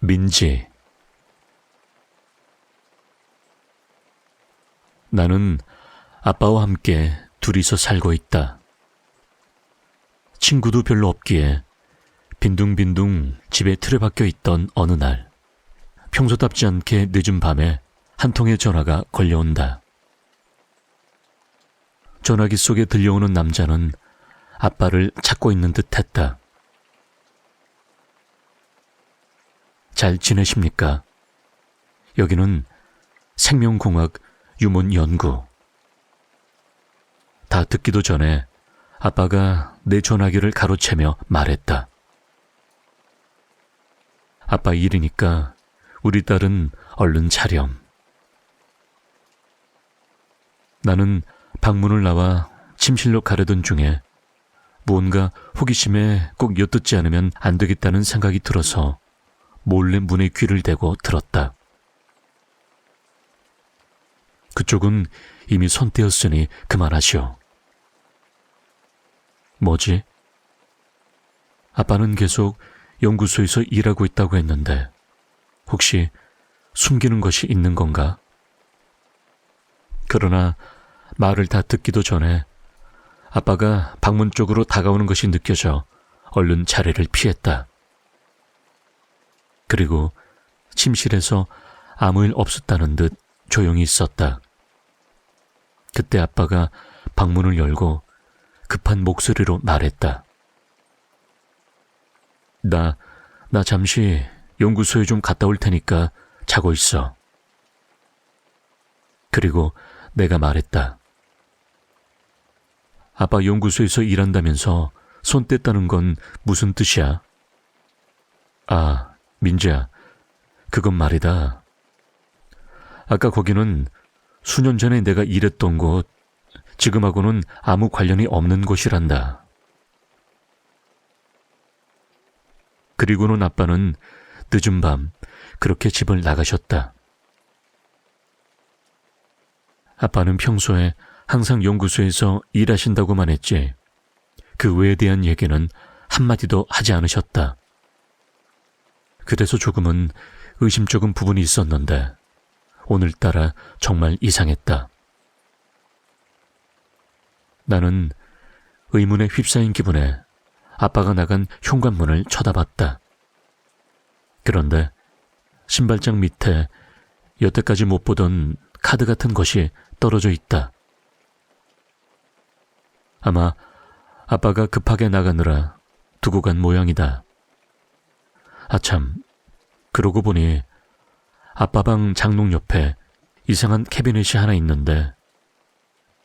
민지. 나는 아빠와 함께 둘이서 살고 있다. 친구도 별로 없기에 빈둥빈둥 집에 틀에박혀 있던 어느 날, 평소답지 않게 늦은 밤에 한 통의 전화가 걸려온다. 전화기 속에 들려오는 남자는 아빠를 찾고 있는 듯 했다. 잘 지내십니까? 여기는 생명공학 유문연구. 다 듣기도 전에 아빠가 내 전화기를 가로채며 말했다. 아빠 일이니까 우리 딸은 얼른 차렴. 나는 방문을 나와 침실로 가려던 중에 무언가 호기심에 꼭 엿듣지 않으면 안 되겠다는 생각이 들어서 몰래 문에 귀를 대고 들었다. 그쪽은 이미 손떼었으니 그만하시오. 뭐지? 아빠는 계속 연구소에서 일하고 있다고 했는데 혹시 숨기는 것이 있는 건가? 그러나 말을 다 듣기도 전에 아빠가 방문 쪽으로 다가오는 것이 느껴져 얼른 자리를 피했다. 그리고 침실에서 아무 일 없었다는 듯 조용히 있었다. 그때 아빠가 방문을 열고 급한 목소리로 말했다. 나 잠시 연구소에 좀 갔다 올 테니까 자고 있어. 그리고 내가 말했다. 아빠 연구소에서 일한다면서 손 뗐다는 건 무슨 뜻이야? 아, 민지야, 그건 말이다. 아까 거기는 수년 전에 내가 일했던 곳, 지금하고는 아무 관련이 없는 곳이란다. 그리고는 아빠는 늦은 밤 그렇게 집을 나가셨다. 아빠는 평소에 항상 연구소에서 일하신다고만 했지 그 외에 대한 얘기는 한마디도 하지 않으셨다. 그래서 조금은 의심쩍은 부분이 있었는데 오늘따라 정말 이상했다. 나는 의문에 휩싸인 기분에 아빠가 나간 현관문을 쳐다봤다. 그런데 신발장 밑에 여태까지 못 보던 카드 같은 것이 떨어져 있다. 아마 아빠가 급하게 나가느라 두고 간 모양이다. 아참, 그러고 보니 아빠 방 장롱 옆에 이상한 캐비넷이 하나 있는데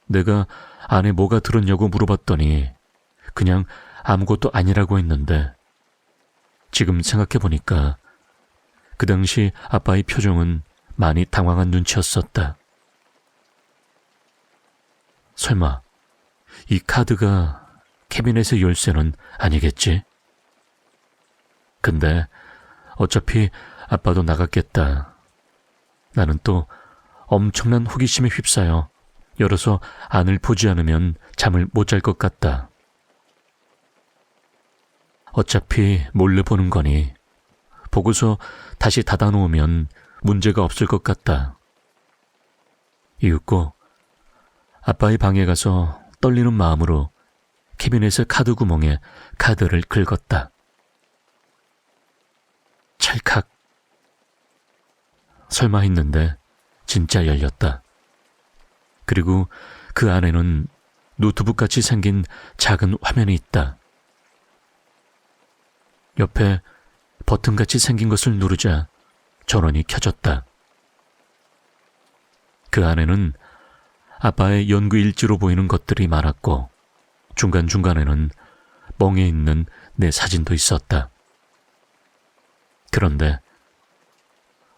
내가 안에 뭐가 들었냐고 물어봤더니 그냥 아무것도 아니라고 했는데 지금 생각해보니까 그 당시 아빠의 표정은 많이 당황한 눈치였었다. 설마 이 카드가 캐비넷의 열쇠는 아니겠지? 근데 어차피 아빠도 나갔겠다. 나는 또 엄청난 호기심에 휩싸여 열어서 안을 보지 않으면 잠을 못 잘 것 같다. 어차피 몰래 보는 거니 보고서 다시 닫아놓으면 문제가 없을 것 같다. 이윽고 아빠의 방에 가서 떨리는 마음으로 캐비넷의 카드 구멍에 카드를 긁었다. 찰칵. 설마 했는데 진짜 열렸다. 그리고 그 안에는 노트북같이 생긴 작은 화면이 있다. 옆에 버튼같이 생긴 것을 누르자 전원이 켜졌다. 그 안에는 아빠의 연구 일지로 보이는 것들이 많았고 중간중간에는 멍해 있는 내 사진도 있었다. 그런데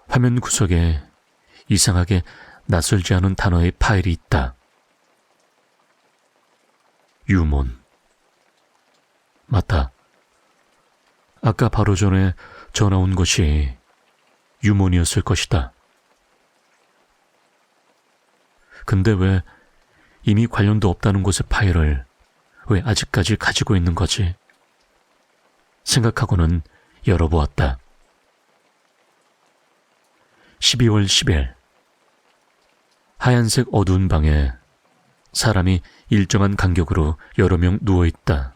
화면 구석에 이상하게 낯설지 않은 단어의 파일이 있다. 유문. 맞다. 아까 바로 전에 전화 온 것이 유문이었을 것이다. 근데 왜 이미 관련도 없다는 곳의 파일을 왜 아직까지 가지고 있는 거지? 생각하고는 열어보았다. 12월 10일. 하얀색 어두운 방에 사람이 일정한 간격으로 여러 명 누워있다.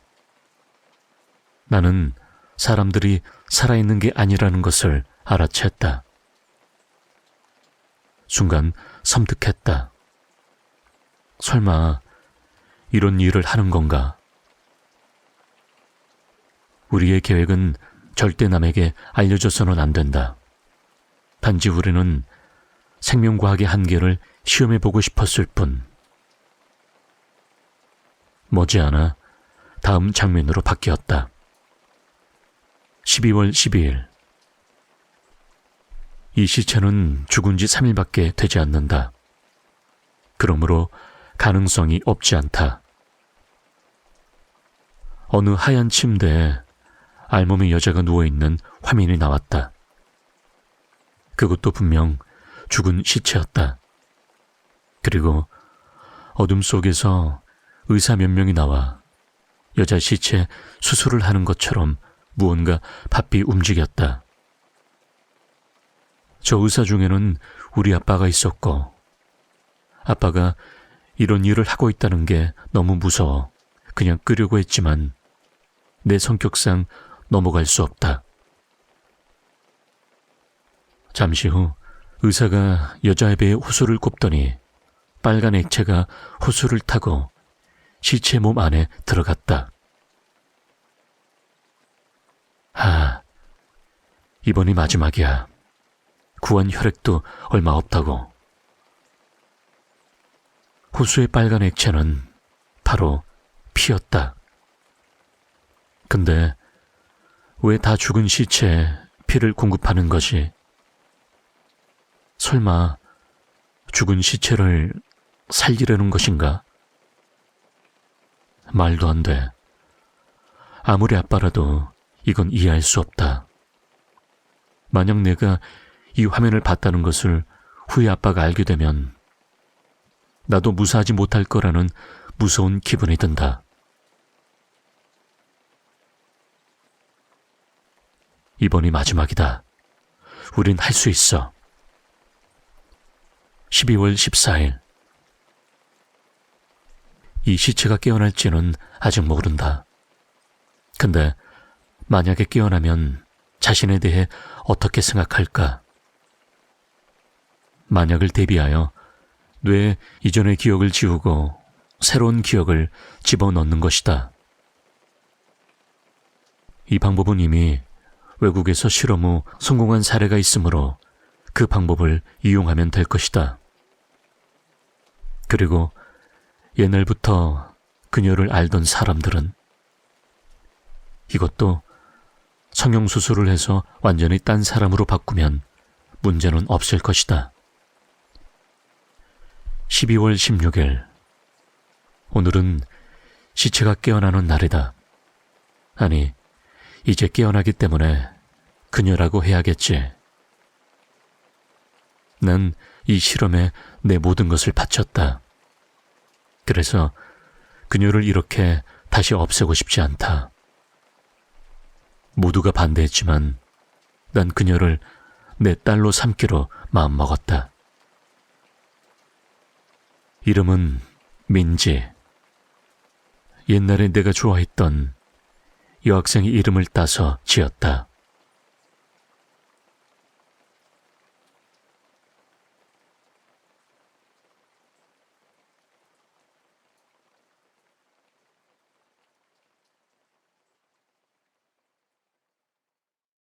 나는 사람들이 살아있는 게 아니라는 것을 알아챘다. 순간 섬뜩했다. 설마 이런 일을 하는 건가? 우리의 계획은 절대 남에게 알려줘서는 안 된다. 단지 우리는 생명과학의 한계를 시험해보고 싶었을 뿐. 머지않아 다음 장면으로 바뀌었다. 12월 12일. 이 시체는 죽은 지 3일밖에 되지 않는다. 그러므로 가능성이 없지 않다. 어느 하얀 침대에 알몸의 여자가 누워있는 화면이 나왔다. 그것도 분명 죽은 시체였다. 그리고 어둠 속에서 의사 몇 명이 나와 여자 시체 수술을 하는 것처럼 무언가 바삐 움직였다. 저 의사 중에는 우리 아빠가 있었고, 아빠가 이런 일을 하고 있다는 게 너무 무서워 그냥 끄려고 했지만 내 성격상 넘어갈 수 없다. 잠시 후 의사가 여자의 배에 호수를 꼽더니 빨간 액체가 호수를 타고 시체 몸 안에 들어갔다. 이번이 마지막이야. 구한 혈액도 얼마 없다고. 호수의 빨간 액체는 바로 피였다. 근데 왜 다 죽은 시체에 피를 공급하는 거지? 설마 죽은 시체를 살리려는 것인가? 말도 안 돼. 아무리 아빠라도 이건 이해할 수 없다. 만약 내가 이 화면을 봤다는 것을 후에 아빠가 알게 되면 나도 무사하지 못할 거라는 무서운 기분이 든다. 이번이 마지막이다. 우린 할 수 있어. 12월 14일. 이 시체가 깨어날지는 아직 모른다. 근데 만약에 깨어나면 자신에 대해 어떻게 생각할까? 만약을 대비하여 뇌에 이전의 기억을 지우고 새로운 기억을 집어넣는 것이다. 이 방법은 이미 외국에서 실험 후 성공한 사례가 있으므로 그 방법을 이용하면 될 것이다. 그리고 옛날부터 그녀를 알던 사람들은 이것도 성형수술을 해서 완전히 딴 사람으로 바꾸면 문제는 없을 것이다. 12월 16일. 오늘은 시체가 깨어나는 날이다. 아니, 이제 깨어나기 때문에 그녀라고 해야겠지. 난 이 실험에 내 모든 것을 바쳤다. 그래서 그녀를 이렇게 다시 없애고 싶지 않다. 모두가 반대했지만 난 그녀를 내 딸로 삼기로 마음먹었다. 이름은 민지. 옛날에 내가 좋아했던 여학생의 이름을 따서 지었다.